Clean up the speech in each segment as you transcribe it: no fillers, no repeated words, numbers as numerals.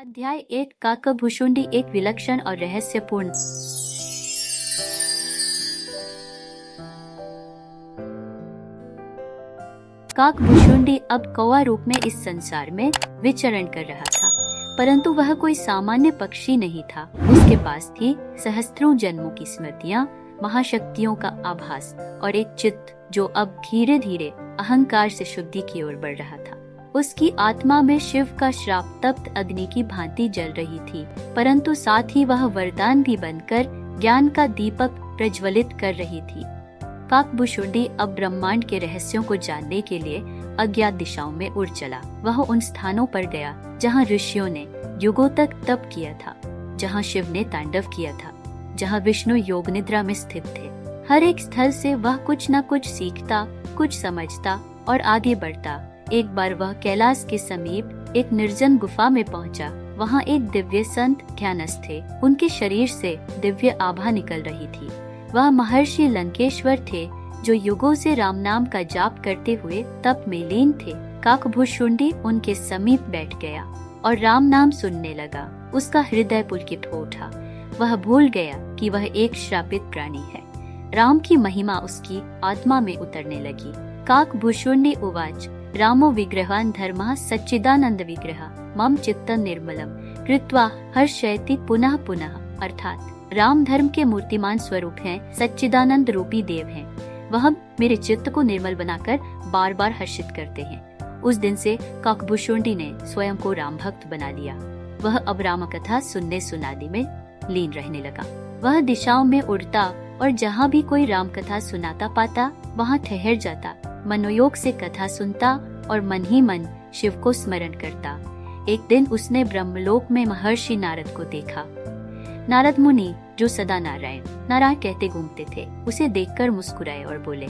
अध्याय 1 काकभुशुंडी एक विलक्षण और रहस्यपूर्ण। काकभुशुंडी अब कौवा रूप में इस संसार में विचरण कर रहा था, परंतु वह कोई सामान्य पक्षी नहीं था। उसके पास थी सहस्त्रों जन्मों की स्मृतियां, महाशक्तियों का आभास और एक चित्त जो अब धीरे धीरे अहंकार से शुद्धि की ओर बढ़ रहा था। उसकी आत्मा में शिव का श्राप तप्त अग्नि की भांति जल रही थी, परंतु साथ ही वह वरदान भी बनकर ज्ञान का दीपक प्रज्वलित कर रही थी। काकभुशुंडी अब ब्रह्मांड के रहस्यों को जानने के लिए अज्ञात दिशाओं में उड़ चला। वह उन स्थानों पर गया जहाँ ऋषियों ने युगों तक तप किया था, जहाँ शिव ने तांडव किया था, जहाँ विष्णु योग निद्रा में स्थित थे। हर एक स्थल से वह कुछ न कुछ सीखता, कुछ समझता और आगे बढ़ता। एक बार वह कैलाश के समीप एक निर्जन गुफा में पहुंचा। वहां एक दिव्य संत ध्यानस्थ थे। उनके शरीर से दिव्य आभा निकल रही थी। वह महर्षि लंकेश्वर थे, जो युगों से राम नाम का जाप करते हुए तप में लीन थे। काकभुशुंडी उनके समीप बैठ गया और राम नाम सुनने लगा। उसका हृदय पुलकित हो उठा। वह भूल गया कि वह एक श्रापित प्राणी है। राम की महिमा उसकी आत्मा में उतरने लगी। काकभुशुंडी उवाच रामो विग्रहान् धर्मः सच्चिदानंद विग्रह मम चित्तं निर्मलम कृत्वा हर्षयति पुनः पुनः। अर्थात राम धर्म के मूर्तिमान स्वरूप हैं, सच्चिदानंद रूपी देव हैं। वह मेरे चित्त को निर्मल बनाकर बार बार हर्षित करते हैं। उस दिन से काकभुशुंडी ने स्वयं को राम भक्त बना लिया। वह अब राम कथा सुनने सुनाने में लीन रहने लगा। वह दिशाओं में उड़ता और जहाँ भी कोई राम कथा सुनाता पाता वहाँ ठहर जाता। मनोयोग से कथा सुनता और मन ही मन शिव को स्मरण करता। एक दिन उसने ब्रह्मलोक में महर्षि नारद को देखा। नारद मुनि, जो सदा नारायण नारायण कहते घूमते थे, उसे देखकर मुस्कुराए और बोले,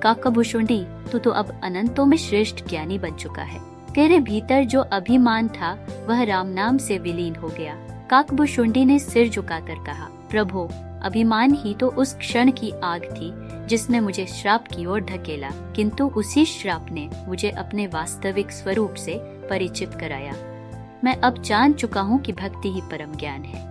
काकभुशुंडी, तू तो अब अनंतों में श्रेष्ठ ज्ञानी बन चुका है। तेरे भीतर जो अभिमान था वह राम नाम से विलीन हो गया। काकभुशुंडी ने सिर झुकाकर कहा, प्रभो, अभिमान ही तो उस क्षण की आग थी जिसने मुझे श्राप की ओर ढकेला, किंतु उसी श्राप ने मुझे अपने वास्तविक स्वरूप से परिचित कराया। मैं अब जान चुका हूँ कि भक्ति ही परम ज्ञान है।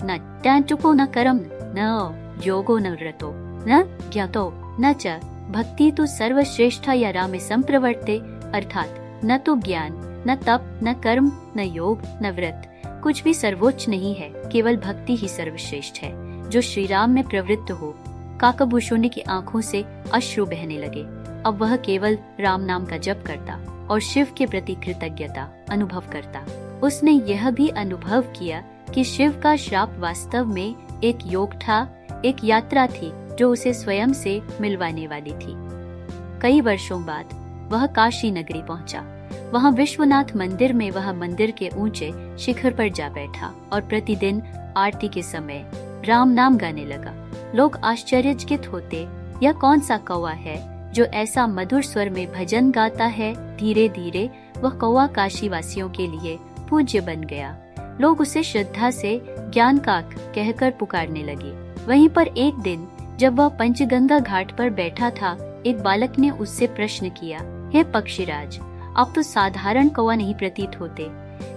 न त्याचुको न कर्म न योगो न व्रतो न ज्ञातो न च भक्ति तो सर्वश्रेष्ठ या रामे संप्रवर्ते। अर्थात न तो ज्ञान, न तप, न कर्म, न योग, न व्रत, कुछ भी सर्वोच्च नहीं है, केवल भक्ति ही सर्वश्रेष्ठ है जो श्री राम में प्रवृत्त हो। काकभुशुंडी की आंखों से अश्रु बहने लगे। अब वह केवल राम नाम का जप करता और शिव के प्रति कृतज्ञता अनुभव करता। उसने यह भी अनुभव किया कि शिव का श्राप वास्तव में एक योग था, एक यात्रा थी जो उसे स्वयं से मिलवाने वाली थी। कई वर्षों बाद वह काशी नगरी पहुंचा। वहां विश्वनाथ मंदिर में वह मंदिर के ऊंचे शिखर पर जा बैठा और प्रतिदिन आरती के समय राम नाम गाने लगा। लोग आश्चर्यचकित होते, यह कौन सा कौवा है जो ऐसा मधुर स्वर में भजन गाता है। धीरे धीरे वह कौवा काशी वासियों के लिए पूज्य बन गया। लोग उसे श्रद्धा से ज्ञान काक कहकर पुकारने लगे। वहीं पर एक दिन जब वह पंचगंगा घाट पर बैठा था, एक बालक ने उससे प्रश्न किया, हे पक्षीराज, आप तो साधारण कौवा नहीं प्रतीत होते,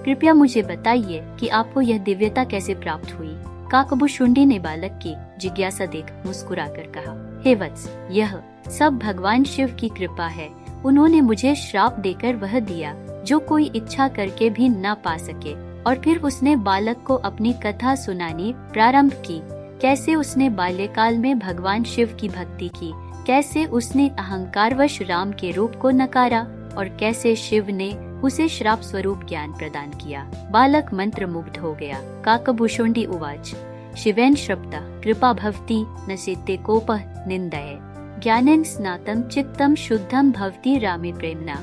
कृपया मुझे बताइए कि आपको यह दिव्यता कैसे प्राप्त हुई। काकभुशुंडी ने बालक की जिज्ञासा देख मुस्कुराकर कहा, हे वत्स, यह सब भगवान शिव की कृपा है। उन्होंने मुझे श्राप देकर वह दिया जो कोई इच्छा करके भी न पा सके। और फिर उसने बालक को अपनी कथा सुनानी प्रारंभ की। कैसे उसने बाल्यकाल में भगवान शिव की भक्ति की, कैसे उसने अहंकारवश राम के रूप को नकारा और कैसे शिव ने उसे श्राप स्वरूप ज्ञान प्रदान किया। बालक मंत्र मुग्ध हो गया। काकभुशुंडी उवाच शिवेन श्रप्ता कृपा भवति न सिद्धे कोपः निंदये ज्ञानेन स्नातम चित्तम शुद्धम भवति रामे प्रेमना।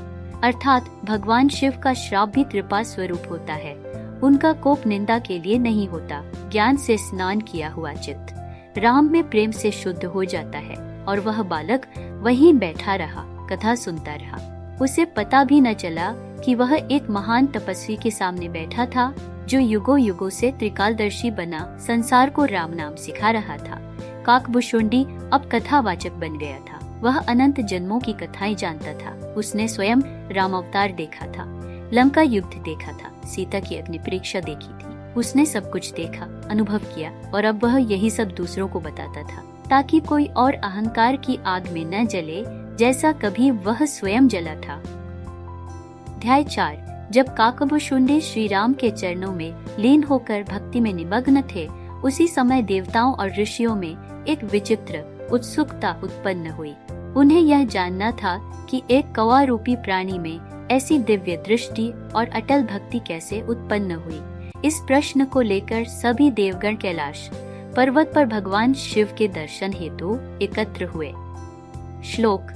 अर्थात भगवान शिव का श्राप भी कृपा स्वरूप होता है। उनका कोप निंदा के लिए नहीं होता। ज्ञान से स्नान किया हुआ चित्त राम में प्रेम से शुद्ध हो जाता है। और वह बालक वहीं बैठा रहा, कथा सुनता रहा। उसे पता भी न चला कि वह एक महान तपस्वी के सामने बैठा था जो युगों युगों से त्रिकालदर्शी बना संसार को राम नाम सिखा रहा था। काकभुशुंडी अब कथावाचक बन गया था। वह अनंत जन्मों की कथाएं जानता था। उसने स्वयं राम अवतार देखा था। लंका युद्ध देखा था, सीता की अग्नि परीक्षा देखी थी। उसने सब कुछ देखा, अनुभव किया और अब वह यही सब दूसरों को बताता था, ताकि कोई और अहंकार की आग में न जले जैसा कभी वह स्वयं जला था। अध्याय 4। जब काकभुशुंडी श्री राम के चरणों में लीन होकर भक्ति में निमग्न थे, उसी समय देवताओं और ऋषियों में एक विचित्र उत्सुकता उत्पन्न हुई। उन्हें यह जानना था कि एक कौवा रूपी प्राणी में ऐसी दिव्य दृष्टि और अटल भक्ति कैसे उत्पन्न हुई। इस प्रश्न को लेकर सभी देवगण कैलाश पर्वत पर भगवान शिव के दर्शन हेतु एकत्र हुए। श्लोक।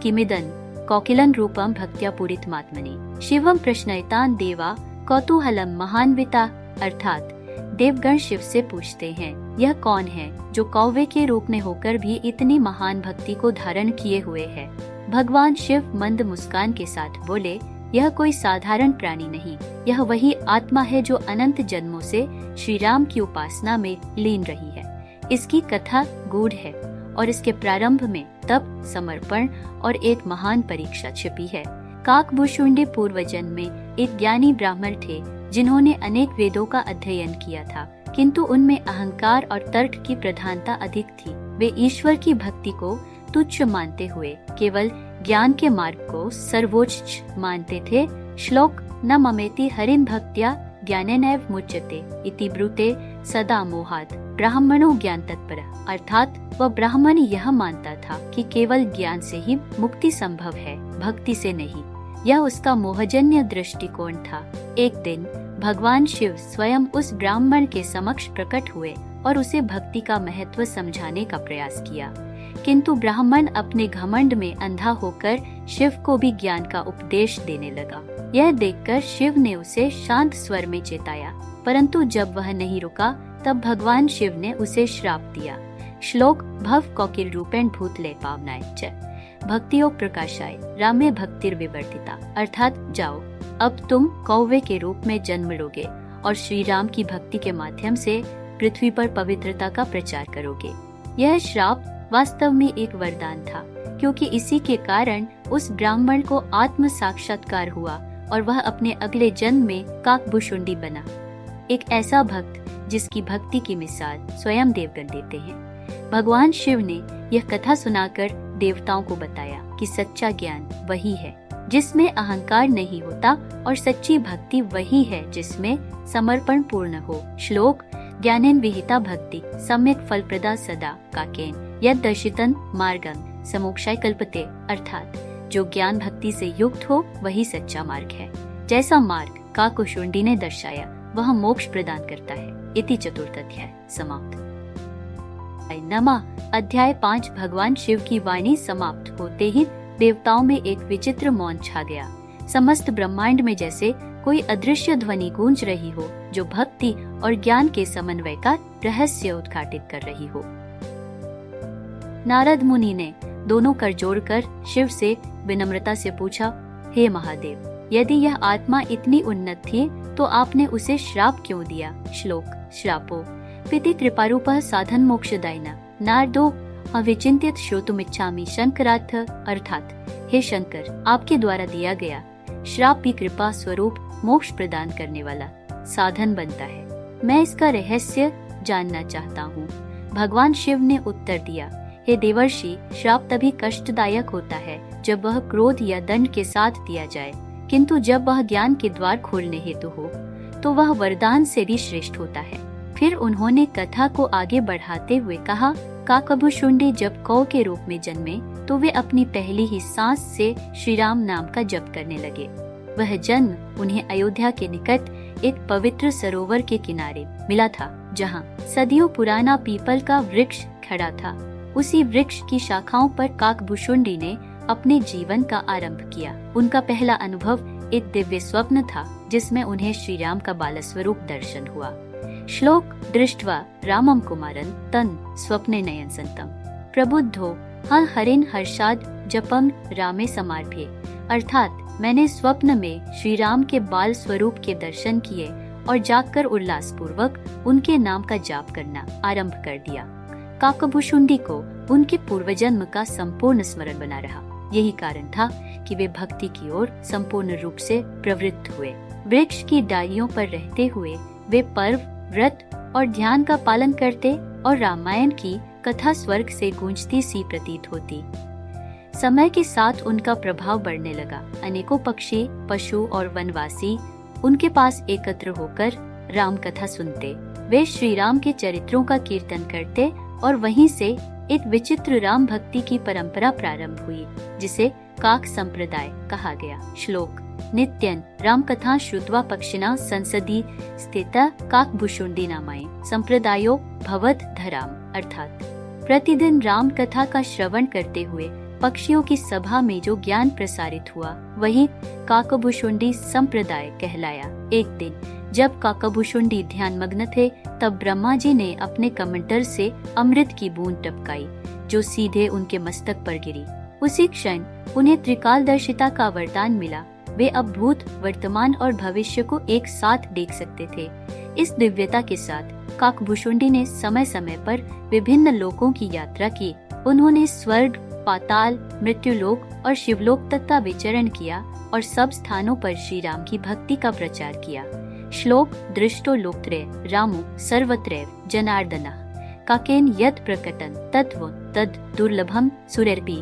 किमिदं कौकिलं रूपं भक्त्या पूरितमात्मनि शिवम प्रश्नयतान देवा कौतूहलम महान्विता। अर्थात देवगण शिव से पूछते हैं, यह कौन है जो कौवे के रूप में होकर भी इतनी महान भक्ति को धारण किए हुए है। भगवान शिव मंद मुस्कान के साथ बोले, यह कोई साधारण प्राणी नहीं, यह वही आत्मा है जो अनंत जन्मों से श्री राम की उपासना में लीन रही है। इसकी कथा गूढ़ है और इसके प्रारंभ में तप, समर्पण और एक महान परीक्षा छिपी है। काकभुशुंडी पूर्व जन्म में एक ज्ञानी ब्राह्मण थे जिन्होंने अनेक वेदों का अध्ययन किया था, किंतु उनमें अहंकार और तर्क की प्रधानता अधिक थी। वे ईश्वर की भक्ति को तुच्छ मानते हुए केवल ज्ञान के मार्ग को सर्वोच्च मानते थे। श्लोक। न ममेति हरिं भक्त्या ज्ञानेनैव मुच्यते इति ब्रूते सदा मोहात् ब्राह्मणो ज्ञान तत्पर। अर्थात वह ब्राह्मण यह मानता था कि केवल ज्ञान से ही मुक्ति संभव है, भक्ति से नहीं। यह उसका मोहजन्य दृष्टिकोण था। एक दिन भगवान शिव स्वयं उस ब्राह्मण के समक्ष प्रकट हुए और उसे भक्ति का महत्व समझाने का प्रयास किया, किंतु ब्राह्मण अपने घमंड में अंधा होकर शिव को भी ज्ञान का उपदेश देने लगा। यह देखकर शिव ने उसे शांत स्वर में चेताया, परंतु जब वह नहीं रुका तब भगवान शिव ने उसे श्राप दिया। श्लोक। भव कौकिल रूपेण भूतले पावनाय च भक्तियोग प्रकाशाय रामे भक्तिर्विवर्धिता। अर्थात जाओ, अब तुम कौवे के रूप में जन्म लोगे और श्री राम की भक्ति के माध्यम से पृथ्वी पर पवित्रता का प्रचार करोगे। यह श्राप वास्तव में एक वरदान था, क्योंकि इसी के कारण उस ब्राह्मण को आत्म साक्षात्कार हुआ और वह अपने अगले जन्म में काकभुशुंडी बना, एक ऐसा भक्त जिसकी भक्ति की मिसाल स्वयं देवगण देते हैं। भगवान शिव ने यह कथा सुनाकर देवताओं को बताया कि सच्चा ज्ञान वही है जिसमें अहंकार नहीं होता और सच्ची भक्ति वही है जिसमें समर्पण पूर्ण हो। श्लोक। ज्ञानेन विहिता भक्ति सम्यक फलप्रदा सदा काकेन यद दर्शितन मार्गम समोक्षाय कल्पते। अर्थात जो ज्ञान भक्ति से युक्त हो वही सच्चा मार्ग है। जैसा मार्ग काकभुशुंडी ने दर्शाया वह मोक्ष प्रदान करता है। इति चतुर्थ अध्याय समाप्त। नमः। अध्याय 5। भगवान शिव की वाणी समाप्त होते ही देवताओं में एक विचित्र मौन छा गया। समस्त ब्रह्मांड में जैसे कोई अदृश्य ध्वनि गूंज रही हो जो भक्ति और ज्ञान के समन्वय का रहस्य उद्घाटित कर रही हो। नारद मुनि ने दोनों कर जोड़कर शिव से विनम्रता से पूछा, हे महादेव, यदि यह आत्मा इतनी उन्नत थी तो आपने उसे श्राप क्यों दिया। श्लोक। श्रापो पिति कृपारूपः साधन मोक्षदायिना नारदो अविचिन्त्यत श्रोतुमिच्छामि शंकरार्थ। अर्थात हे शंकर, आपके द्वारा दिया गया श्राप भी कृपा स्वरूप मोक्ष प्रदान करने वाला साधन बनता है। मैं इसका रहस्य जानना चाहता हूँ। भगवान शिव ने उत्तर दिया, हे देवर्षि, श्राप तभी कष्टदायक होता है जब वह क्रोध या दंड के साथ दिया जाए, किंतु जब वह ज्ञान के द्वार खोलने हेतु हो तो वह वरदान से भी श्रेष्ठ होता है। फिर उन्होंने कथा को आगे बढ़ाते हुए कहा, काकभुशुंडी जब कौ के रूप में जन्मे तो वे अपनी पहली ही सांस से श्री राम नाम का जप करने लगे। वह जन्म उन्हें अयोध्या के निकट एक पवित्र सरोवर के किनारे मिला था, जहाँ सदियों पुराना पीपल का वृक्ष खड़ा था। उसी वृक्ष की शाखाओं पर काकभुशुंडी ने अपने जीवन का आरंभ किया। उनका पहला अनुभव एक दिव्य स्वप्न था जिसमें उन्हें श्री राम का बाल स्वरूप दर्शन हुआ। श्लोक। दृष्ट्वा रामम कुमारन तन स्वप्ने नयन संतम प्रबुद्धो हरिन हर्षाद जपम रामे समार्भे। अर्थात मैंने स्वप्न में श्री राम के बाल स्वरूप के दर्शन किए और जागकर उल्लास पूर्वक उनके नाम का जाप करना आरंभ कर दिया। काकभुशुंडी को उनके पूर्वजन्म का संपूर्ण स्मरण बना रहा। यही कारण था कि वे भक्ति की ओर संपूर्ण रूप से प्रवृत्त हुए। वृक्ष की डालियों पर रहते हुए वे पर्व, व्रत और ध्यान का पालन करते और रामायण की कथा स्वर्ग से गूंजती सी प्रतीत होती। समय के साथ उनका प्रभाव बढ़ने लगा। अनेकों पक्षी, पशु और वनवासी उनके पास एकत्र होकर राम कथा सुनते। वे श्री राम के चरित्रों का कीर्तन करते और वहीं से एक विचित्र राम भक्ति की परंपरा प्रारंभ हुई, जिसे काक संप्रदाय कहा गया। श्लोक: नित्यं राम कथा श्रुत्वा पक्षिणा संसदि स्थिता काकभुशुंडी नामाय संप्रदायो भवत धराम। अर्थात प्रतिदिन राम कथा का श्रवण करते हुए पक्षियों की सभा में जो ज्ञान प्रसारित हुआ वही काकभुशुंडी संप्रदाय कहलाया। एक दिन जब काकभुशुंडी ध्यान मग्न थे, तब ब्रह्मा जी ने अपने कमंडल से अमृत की बूंद टपकाई, जो सीधे उनके मस्तक पर गिरी। उसी क्षण उन्हें त्रिकालदर्शिता का वरदान मिला। वे अब भूत, वर्तमान और भविष्य को एक साथ देख सकते थे। इस दिव्यता के साथ काकभुशुंडी ने समय समय पर विभिन्न लोकों की यात्रा की। उन्होंने स्वर्ग, पाताल, मृत्युलोक और शिवलोक तक का विचरण किया और सब स्थानों पर श्री राम की भक्ति का प्रचार किया। श्लोक: दृष्टो लोकत्रय रामो सर्वत्रैव जनार्दनः काकेन यत् प्रकटन तत्व तद दुर्लभम सुरैर्पि।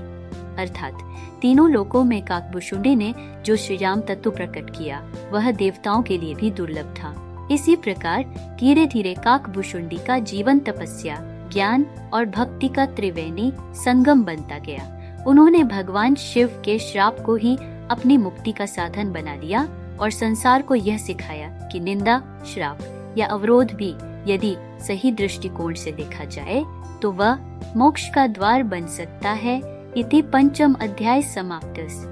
अर्थात तीनों लोकों में काकभुशुंडी ने जो श्री राम तत्व प्रकट किया वह देवताओं के लिए भी दुर्लभ था। इसी प्रकार धीरे धीरे काकभुशुंडी का जीवन तपस्या, ज्ञान और भक्ति का त्रिवेणी संगम बनता गया। उन्होंने भगवान शिव के श्राप को ही अपनी मुक्ति का साधन बना लिया और संसार को यह सिखाया कि निंदा, श्राप या अवरोध भी यदि सही दृष्टिकोण से देखा जाए तो वह मोक्ष का द्वार बन सकता है। इति पंचम अध्याय समाप्तस।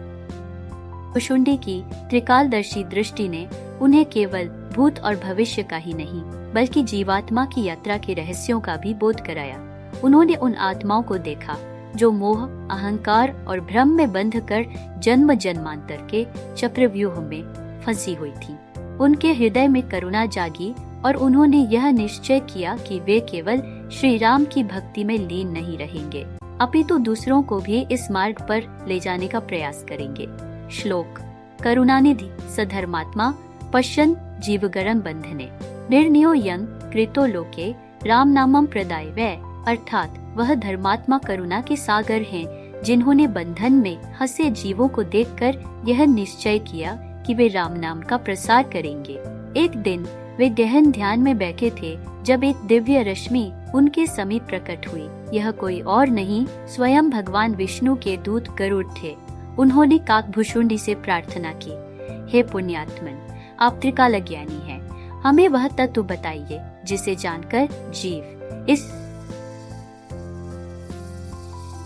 भुशुंडी की त्रिकालदर्शी दृष्टि ने उन्हें केवल भूत और भविष्य का ही नहीं बल्कि जीवात्मा की यात्रा के रहस्यों का भी बोध कराया। उन्होंने उन आत्माओं को देखा जो मोह, अहंकार और भ्रम में बंध कर जन्म जन्मांतर के चक्रव्यूह में फंसी हुई थी। उनके हृदय में करुणा जागी और उन्होंने यह निश्चय किया कि वे केवल श्री राम की भक्ति में लीन नहीं रहेंगे, अपितु दूसरों को भी इस मार्ग पर ले जाने का प्रयास करेंगे। श्लोक: करुणानिधि सधर्मात्मा पश्यन् जीवगरं बंधने निर्णयो यं कृतो लोके राम नामं प्रदाय वै। अर्थात वह धर्मात्मा करुणा के सागर हैं, जिन्होंने बंधन में हंसे जीवों को देखकर यह निश्चय किया कि वे राम नाम का प्रसार करेंगे। एक दिन वे गहन ध्यान में बैठे थे जब एक दिव्य रश्मि उनके समीप प्रकट हुई। यह कोई और नहीं, स्वयं भगवान विष्णु के दूत गरुड़ थे। उन्होंने काकभुशुंडी से प्रार्थना की, हे पुण्यात्मन, आप त्रिकाल ज्ञानी हैं, हमें वह तत्व बताइए जिसे जानकर जीव इस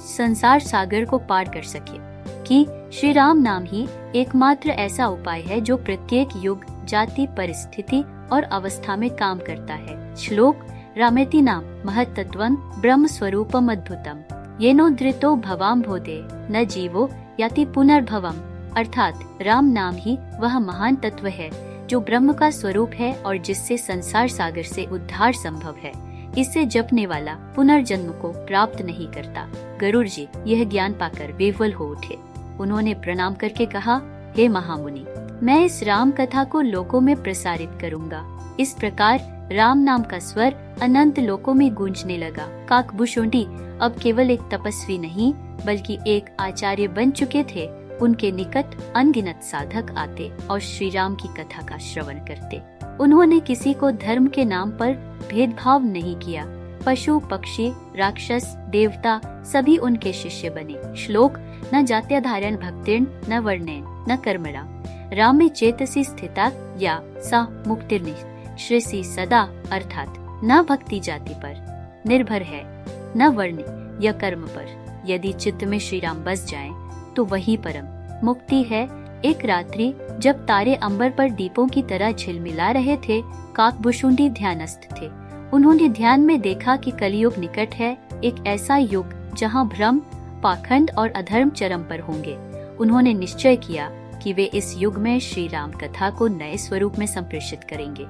संसार सागर को पार कर सके। कि श्री राम नाम ही एकमात्र ऐसा उपाय है जो प्रत्येक युग, जाति, परिस्थिति और अवस्था में काम करता है। श्लोक: रामेति नाम महत्तत्वं ब्रह्म स्वरूपम अद्भुतम येनो धृतो भवाम भोदे न जीवो याति पुनर्भवम। अर्थात राम नाम ही वह महान तत्व है जो ब्रह्म का स्वरूप है और जिससे संसार सागर से उद्धार संभव है। इसे जपने वाला पुनर्जन्म को प्राप्त नहीं करता। गरुड़ जी यह ज्ञान पाकर विह्वल हो उठे। उन्होंने प्रणाम करके कहा, हे महामुनि, मैं इस राम कथा को लोकों में प्रसारित करूंगा। इस प्रकार राम नाम का स्वर अनंत लोकों में गूंजने लगा। काकभुशुंडी अब केवल एक तपस्वी नहीं बल्कि एक आचार्य बन चुके थे। उनके निकट अनगिनत साधक आते और श्री राम की कथा का श्रवण करते। उन्होंने किसी को धर्म के नाम पर भेदभाव नहीं किया। पशु, पक्षी, राक्षस, देवता सभी उनके शिष्य बने। श्लोक: न जात्याधारण भक्तिर्न न वर्णेन न कर्मणा राम में चेतसी स्थिता या सा मुक्तिर्निश्रेयसी सदा। अर्थात न भक्ति जाति पर निर्भर है न वर्ण या कर्म पर। यदि चित्त में श्री राम बस जाएं, तो वही परम मुक्ति है। एक रात्रि जब तारे अंबर पर दीपों की तरह झिलमिला रहे थे, काकभुशुंडी ध्यानस्थ थे। उन्होंने ध्यान में देखा कि कलियुग निकट है, एक ऐसा युग जहां भ्रम, पाखंड और अधर्म चरम पर होंगे। उन्होंने निश्चय किया कि वे इस युग में श्री राम कथा को नए स्वरूप में संप्रेषित करेंगे।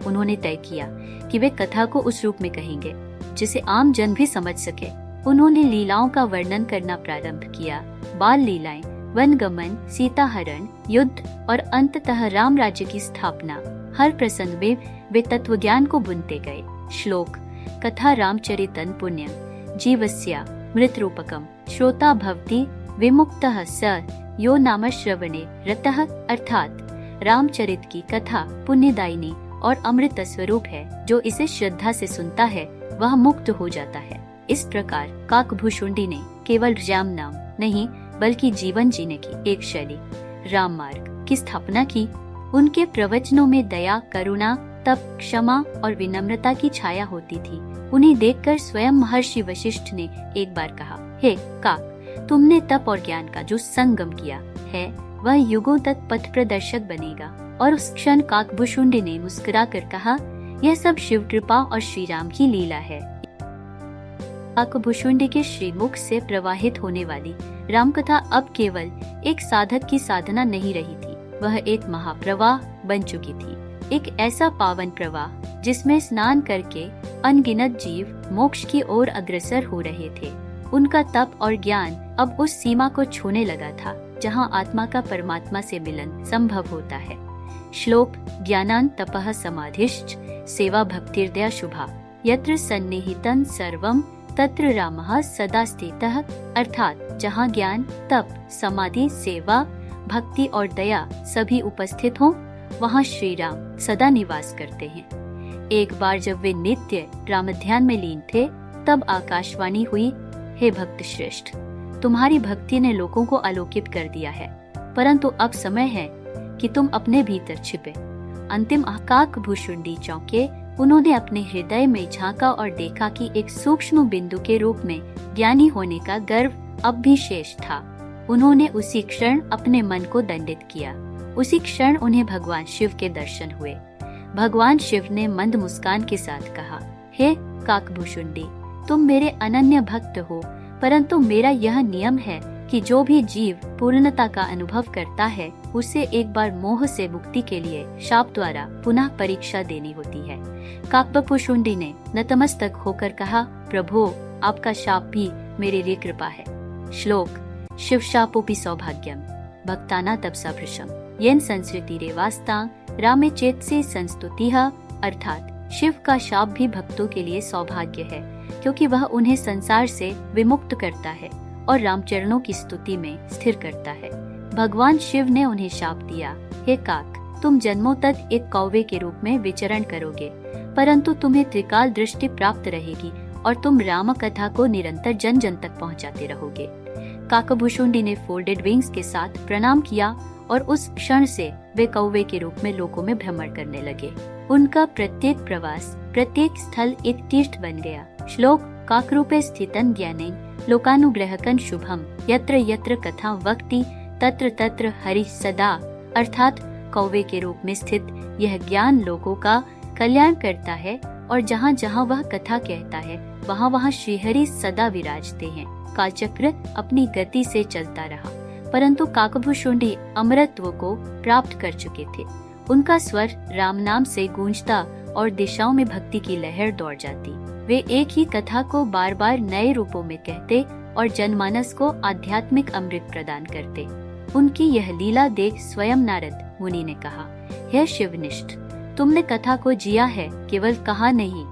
उन्होंने तय किया कि वे कथा को उस रूप में कहेंगे जिसे आम जन भी समझ सके। उन्होंने लीलाओं का वर्णन करना प्रारंभ किया। बाल लीलाएं, वनगमन, सीता हरण, युद्ध और अंततः राम राज्य की स्थापना, हर प्रसंग में वे तत्व ज्ञान को बुनते गए। श्लोक: कथा रामचरितं पुण्यं जीवस्य मृतरूपकम श्रोता भवति विमुक्तः स यो नाम श्रवणे रतः। अर्थात रामचरित की कथा पुण्यदायिनी और अमृत स्वरूप है, जो इसे श्रद्धा से सुनता है वह मुक्त हो जाता है। इस प्रकार काकभूषुंडी ने केवल राम नाम नहीं बल्कि जीवन जीने की एक शैली, राम मार्ग की स्थापना की। उनके प्रवचनों में दया, करुणा, तप, क्षमा और विनम्रता की छाया होती थी। उन्हें देखकर स्वयं महर्षि वशिष्ठ ने एक बार कहा, हे काक, तुमने तप और ज्ञान का जो संगम किया है वह युगों तक पथ प्रदर्शक बनेगा। और उस क्षण काकभूषुंडी ने मुस्कुराकर कहा, यह सब शिव कृपा और श्री राम की लीला है। काकभूषुंडी के श्रीमुख से प्रवाहित होने वाली रामकथा अब केवल एक साधक की साधना नहीं रही थी, वह एक महाप्रवाह बन चुकी थी। एक ऐसा पावन प्रवाह जिसमें स्नान करके अनगिनत जीव मोक्ष की ओर अग्रसर हो रहे थे। उनका तप और ज्ञान अब उस सीमा को छूने लगा था जहां आत्मा का परमात्मा से मिलन संभव होता है। श्लोक: ज्ञानान तपः समाधिश्च सेवा भक्तिर्दया शुभा यत्र सन्निहितं सर्वं तत्र रामः सदा स्थितः। अर्थात जहां ज्ञान, तप, समाधि, सेवा, भक्ति और दया सभी उपस्थित हों, वहां श्री राम सदा निवास करते हैं। एक बार जब वे नित्य राम ध्यान में लीन थे, तब आकाशवाणी हुई, हे भक्त श्रेष्ठ, तुम्हारी भक्ति ने लोगों को आलोकित कर दिया है, परंतु अब समय है कि तुम अपने भीतर छिपे। अंतिम काकभूषुंडी चौंके। उन्होंने अपने हृदय में झांका और देखा कि एक सूक्ष्म बिंदु के रूप में ज्ञानी होने का गर्व अब भी शेष था। उन्होंने उसी क्षण अपने मन को दंडित किया। उसी क्षण उन्हें भगवान शिव के दर्शन हुए। भगवान शिव ने मंद मुस्कान के साथ कहा, हे काकभूषुंडी, तुम मेरे अनन्य भक्त हो, परंतु मेरा यह नियम है कि जो भी जीव पूर्णता का अनुभव करता है उसे एक बार मोह से मुक्ति के लिए शाप द्वारा पुनः परीक्षा देनी होती है। काकभूषुंडी ने नतमस्तक होकर कहा, प्रभु, आपका शाप भी मेरे लिए कृपा है। श्लोक: शिव शापोपि सौभाग्यम भक्ताना तपसा भृशम येन संस्कृति रेवास्ता रामे चेतसे संस्तुतिः। अर्थात शिव का शाप भी भक्तों के लिए सौभाग्य है, क्योंकि वह उन्हें संसार से विमुक्त करता है और रामचरणों की स्तुति में स्थिर करता है। भगवान शिव ने उन्हें शाप दिया, हे काक, तुम जन्मों तक एक कौवे के रूप में विचरण करोगे, परंतु तुम्हें त्रिकाल दृष्टि प्राप्त रहेगी और तुम राम कथा को निरंतर जन जन तक पहुंचाते रहोगे। काकभूषुंडी ने फोल्डेड विंग्स के साथ प्रणाम किया और उस क्षण से वे कौवे के रूप में लोकों में भ्रमण करने लगे। उनका प्रत्येक प्रवास, प्रत्येक स्थल एक तीर्थ बन गया। श्लोक: काकरूपे स्थितं ज्ञाने लोकानुग्रहकं शुभम यत्र यत्र कथा वक्ति तत्र तत्र हरि सदा। अर्थात कौवे के रूप में स्थित यह ज्ञान लोगों का कल्याण करता है और जहाँ जहाँ वह कथा कहता है वहाँ वहाँ श्रीहरि सदा विराजते हैं। कालचक्र अपनी गति से चलता रहा, परंतु काकभूषुंडी अमरत्व को प्राप्त कर चुके थे। उनका स्वर राम नाम से गूंजता और दिशाओं में भक्ति की लहर दौड़ जाती। वे एक ही कथा को बार बार नए रूपों में कहते और जनमानस को आध्यात्मिक अमृत प्रदान करते। उनकी यह लीला देख स्वयं नारद मुनि ने कहा, हे शिवनिष्ठ, तुमने कथा को जिया है, केवल कहा नहीं।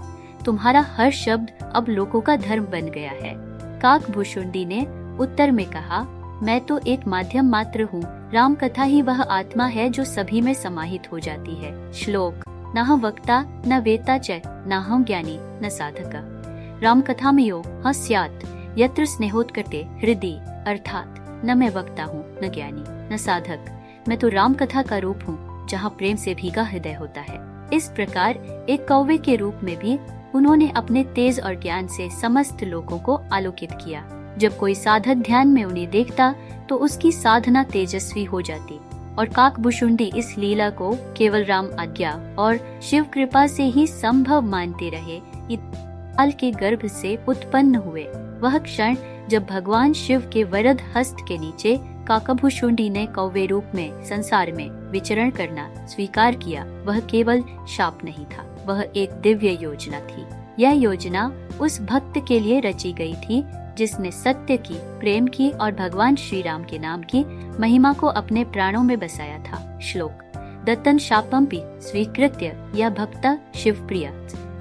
तुम्हारा हर शब्द अब लोगों का धर्म बन गया है। काकभूषुंडी ने उत्तर में कहा, मैं तो एक माध्यम मात्र हूँ। राम कथा ही वह आत्मा है जो सभी में समाहित हो जाती है। श्लोक: न वक्ता न वेता च न हम ज्ञानी न साधक। राम कथा में यो स्यात् यत्र स्नेहोत्कटे हृदय। अर्थात न मैं वक्ता हूँ, न ज्ञानी, न साधक। मैं तो राम कथा का रूप हूँ जहाँ प्रेम से भीगा हृदय होता है। इस प्रकार एक कौवे के रूप में भी उन्होंने अपने तेज और ज्ञान से समस्त लोगों को आलोकित किया। जब कोई साधक ध्यान में उन्हें देखता तो उसकी साधना तेजस्वी हो जाती और काकभूषुंडी इस लीला को केवल राम आज्ञा और शिव कृपा से ही संभव मानते रहे। काल के गर्भ से उत्पन्न हुए वह क्षण जब भगवान शिव के वरद हस्त के नीचे काकभूषुंडी ने कौवे रूप में संसार में विचरण करना स्वीकार किया, वह केवल शाप नहीं था, वह एक दिव्य योजना थी। यह योजना उस भक्त के लिए रची गई थी जिसने सत्य की, प्रेम की और भगवान श्री राम के नाम की महिमा को अपने प्राणों में बसाया था। श्लोक दत्तन शापमपि स्वीकृत्य या भक्ता शिवप्रिय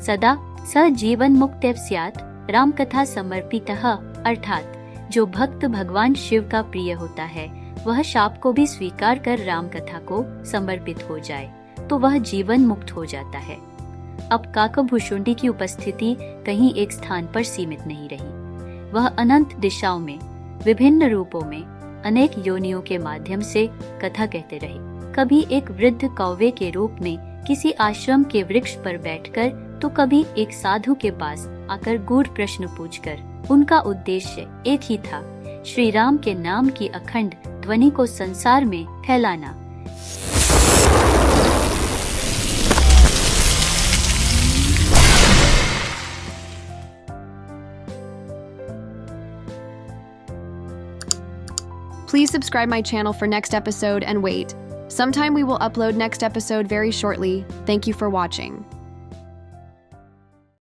सदा स जीवन मुक्तैव स्यात् राम कथा समर्पितः। अर्थात जो भक्त भगवान शिव का प्रिय होता है वह शाप को भी स्वीकार कर राम कथा को समर्पित हो जाए तो वह जीवन मुक्त हो जाता है। अब काकभुशुंडी की उपस्थिति कहीं एक स्थान पर सीमित नहीं रही। वह अनंत दिशाओं में, विभिन्न रूपों में, अनेक योनियों के माध्यम से कथा कहते रहे। कभी एक वृद्ध कौवे के रूप में किसी आश्रम के वृक्ष पर बैठकर, तो कभी एक साधु के पास आकर गूढ़ प्रश्न पूछकर। उनका उद्देश्य एक ही था, श्री राम के नाम की अखंड ध्वनि को संसार में फैलाना। Please subscribe my channel for next episode and wait. Sometime we will upload next episode very shortly. Thank you for watching.